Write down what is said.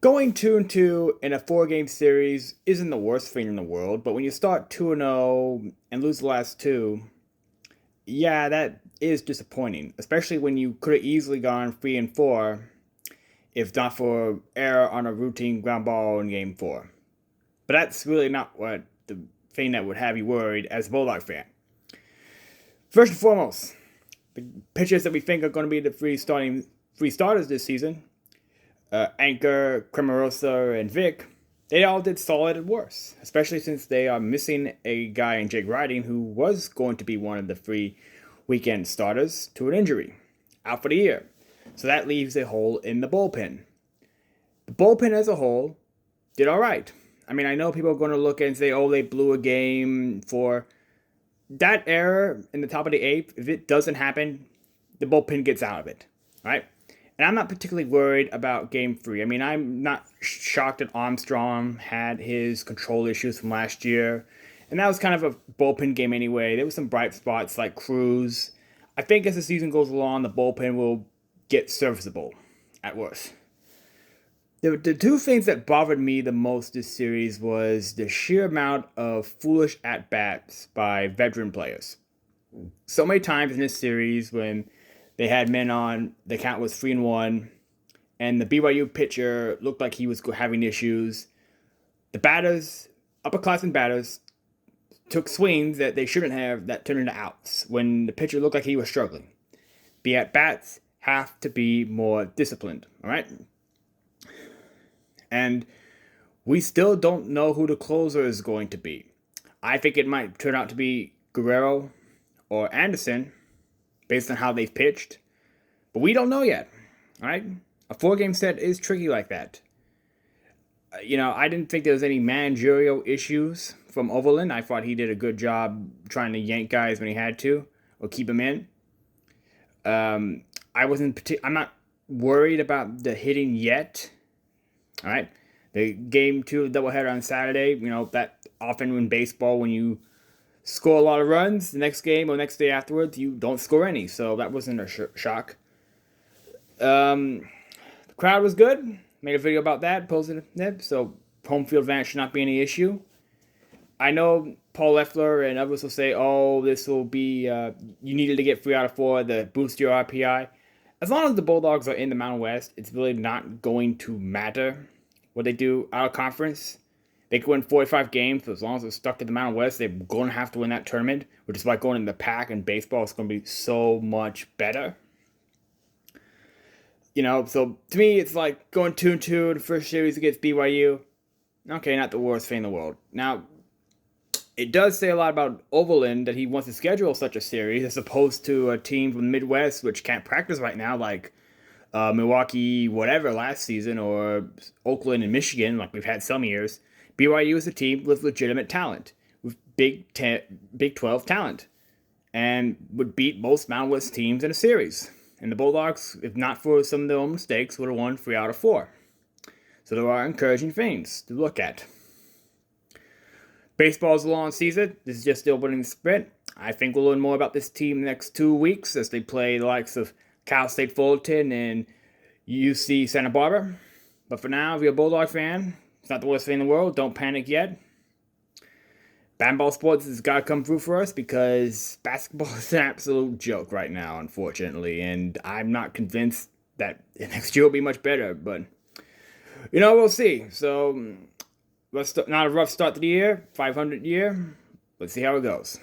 Going 2-2 in a 4-game series isn't the worst thing in the world, but when you start 2-0 and lose the last two, yeah, that is disappointing, especially when you could have easily gone 3-4 if not for error on a routine ground ball in game 4. But that's really not what the thing that would have you worried as a Bulldog fan. First and foremost, the pitchers that we think are going to be the three starters this season, Anchor, Cremarosa, and Vic, they all did solid and worse, especially since they are missing a guy in Jake Riding who was going to be one of the 3 weekend starters to an injury, out for the year. So that leaves a hole in the bullpen. The bullpen as a whole did all right. I mean, I know people are going to look and say, oh, they blew a game for that error in the top of the 8th. If it doesn't happen, the bullpen gets out of it, right? And I'm not particularly worried about game 3. I mean, I'm not shocked that Armstrong had his control issues from last year. And that was kind of a bullpen game anyway. There were some bright spots like Cruz. I think as the season goes along, the bullpen will get serviceable at worst. The two things that bothered me the most this series was the sheer amount of foolish at-bats by veteran players. So many times in this series when they had men on, the count was 3-1, and the BYU pitcher looked like he was having issues. The batters, upperclassmen batters, took swings that they shouldn't have that turned into outs when the pitcher looked like he was struggling. The at-bats have to be more disciplined, all right? And we still don't know who the closer is going to be. I think it might turn out to be Guerrero or Anderson based on how they've pitched. But we don't know yet, all right? A 4-game set is tricky like that. I didn't think there was any managerial issues from Overland. I thought he did a good job trying to yank guys when he had to or keep them in. I'm not worried about the hitting yet. All right, the game 2 doubleheader on Saturday. That often in baseball, when you score a lot of runs, the next game or next day afterwards, you don't score any. So that wasn't a shock. The crowd was good. Made a video about that, posted it. So home field advantage should not be any issue. I know Paul Leffler and others will say, oh, this will be, you needed to get 3 out of 4 to boost your RPI. As long as the Bulldogs are in the Mountain West, it's really not going to matter what they do out of conference. They can win 45 games, but as long as they're stuck to the Mountain West, they're going to have to win that tournament, which is why going in the pack in baseball is going to be so much better. So to me, it's like going 2-2 in the first series against BYU. Okay, not the worst thing in the world. Now, it does say a lot about Overland that he wants to schedule such a series as opposed to a team from the Midwest which can't practice right now, like Milwaukee, whatever, last season, or Oakland and Michigan, like we've had some years. BYU is a team with legitimate talent, with Big 12 talent, and would beat most Mountain West teams in a series. And the Bulldogs, if not for some of their own mistakes, would have won 3 out of 4. So there are encouraging things to look at. Baseball's a long season. This is just the opening sprint. I think we'll learn more about this team next 2 weeks as they play the likes of Cal State Fullerton and UC Santa Barbara. But for now, if you're a Bulldog fan, it's not the worst thing in the world. Don't panic yet. Bandball sports has got to come through for us because basketball is an absolute joke right now, unfortunately. And I'm not convinced that next year will be much better. But, we'll see. So, not a rough start to the year, 500 year. Let's see how it goes.